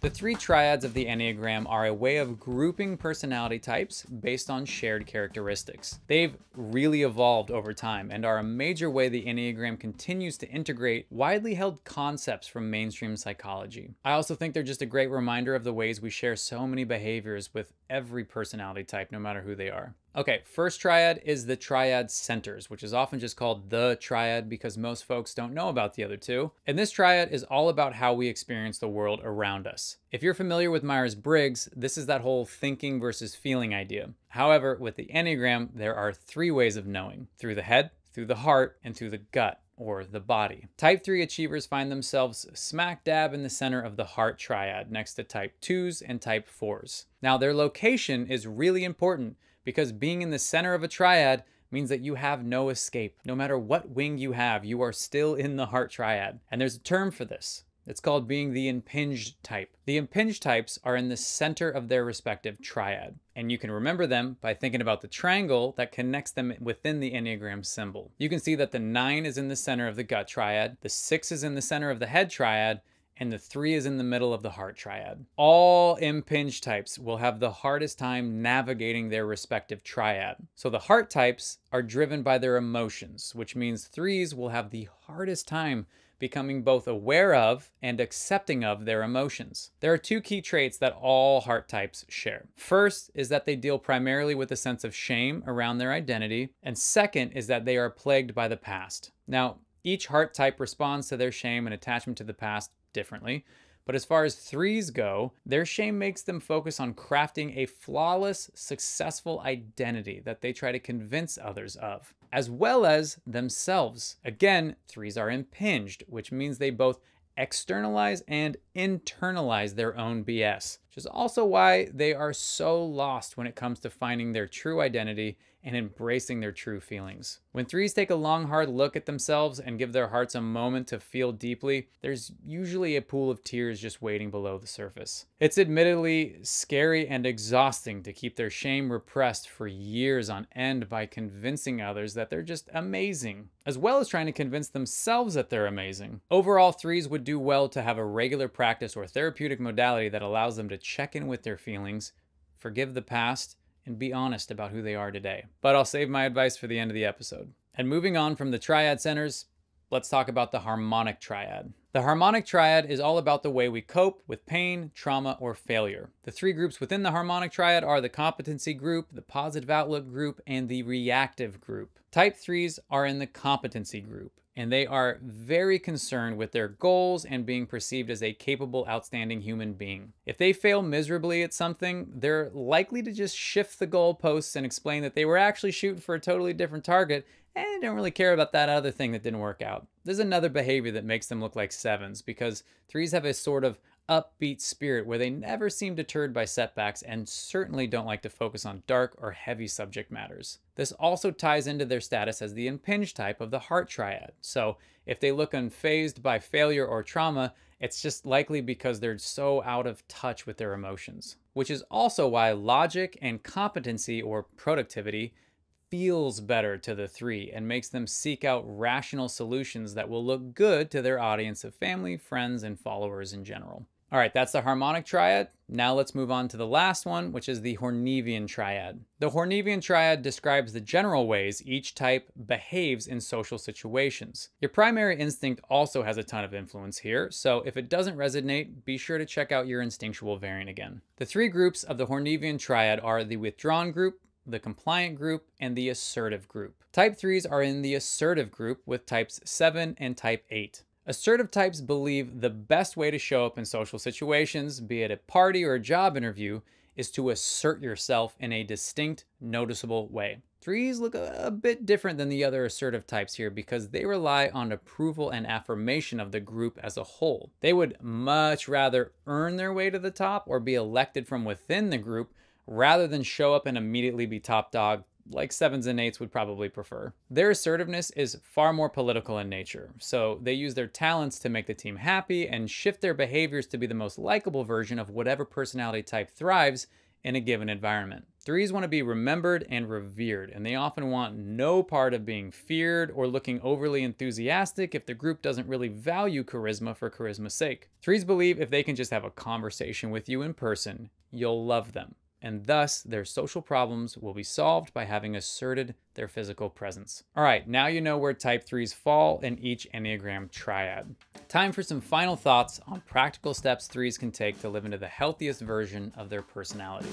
The three triads of the Enneagram are a way of grouping personality types based on shared characteristics. They've really evolved over time and are a major way the Enneagram continues to integrate widely held concepts from mainstream psychology. I also think they're just a great reminder of the ways we share so many behaviors with every personality type, no matter who they are. Okay, first triad is the Triad Centers, which is often just called the Triad because most folks don't know about the other two. And this triad is all about how we experience the world around us. If you're familiar with Myers-Briggs, this is that whole thinking versus feeling idea. However, with the Enneagram, there are three ways of knowing: through the head, through the heart, and through the gut, or the body. Type 3 achievers find themselves smack dab in the center of the heart triad, next to type 2s and type 4s. Now, their location is really important because being in the center of a triad means that you have no escape. No matter what wing you have, you are still in the heart triad. And there's a term for this. It's called being the impinged type. The impinged types are in the center of their respective triad. And you can remember them by thinking about the triangle that connects them within the Enneagram symbol. You can see that the 9 is in the center of the gut triad, the 6 is in the center of the head triad, and the 3 is in the middle of the heart triad. All impinged types will have the hardest time navigating their respective triad. So the heart types are driven by their emotions, which means 3s will have the hardest time becoming both aware of and accepting of their emotions. There are two key traits that all heart types share. First is that they deal primarily with a sense of shame around their identity, and second is that they are plagued by the past. Now, each heart type responds to their shame and attachment to the past differently, but as far as 3s go, their shame makes them focus on crafting a flawless, successful identity that they try to convince others of, as well as themselves. Again, 3s are impinged, which means they both externalize and internalize their own BS, which is also why they are so lost when it comes to finding their true identity and embracing their true feelings. When 3s take a long, hard look at themselves and give their hearts a moment to feel deeply, there's usually a pool of tears just waiting below the surface. It's admittedly scary and exhausting to keep their shame repressed for years on end by convincing others that they're just amazing, as well as trying to convince themselves that they're amazing. Overall, 3s would do well to have a regular practice or therapeutic modality that allows them to check in with their feelings, forgive the past, and be honest about who they are today. But I'll save my advice for the end of the episode. And moving on from the Triad Centers, let's talk about the Harmonic Triad. The Harmonic Triad is all about the way we cope with pain, trauma, or failure. The three groups within the Harmonic Triad are the competency group, the positive outlook group, and the reactive group. Type 3s are in the competency group, and they are very concerned with their goals and being perceived as a capable, outstanding human being. If they fail miserably at something, they're likely to just shift the goalposts and explain that they were actually shooting for a totally different target and don't really care about that other thing that didn't work out. There's another behavior that makes them look like 7s because 3s have a sort of upbeat spirit where they never seem deterred by setbacks and certainly don't like to focus on dark or heavy subject matters. This also ties into their status as the impinged type of the heart triad. So if they look unfazed by failure or trauma, it's just likely because they're so out of touch with their emotions, which is also why logic and competency or productivity feels better to the 3 and makes them seek out rational solutions that will look good to their audience of family, friends, and followers in general. All right, that's the Harmonic Triad. Now let's move on to the last one, which is the Hornevian Triad. The Hornevian Triad describes the general ways each type behaves in social situations. Your primary instinct also has a ton of influence here, so if it doesn't resonate, be sure to check out your instinctual variant again. The three groups of the Hornevian Triad are the withdrawn group, the compliant group, and the assertive group. Type 3s are in the assertive group with types 7 and type 8. Assertive types believe the best way to show up in social situations, be it a party or a job interview, is to assert yourself in a distinct, noticeable way. 3s look a bit different than the other assertive types here because they rely on approval and affirmation of the group as a whole. They would much rather earn their way to the top or be elected from within the group rather than show up and immediately be top dog, like 7s and 8s would probably prefer. Their assertiveness is far more political in nature, so they use their talents to make the team happy and shift their behaviors to be the most likable version of whatever personality type thrives in a given environment. Threes want to be remembered and revered, and they often want no part of being feared or looking overly enthusiastic if the group doesn't really value charisma for charisma's sake. Threes believe if they can just have a conversation with you in person, you'll love them, and thus their social problems will be solved by having asserted their physical presence. All right, now you know where type 3s fall in each Enneagram triad. Time for some final thoughts on practical steps 3s can take to live into the healthiest version of their personality.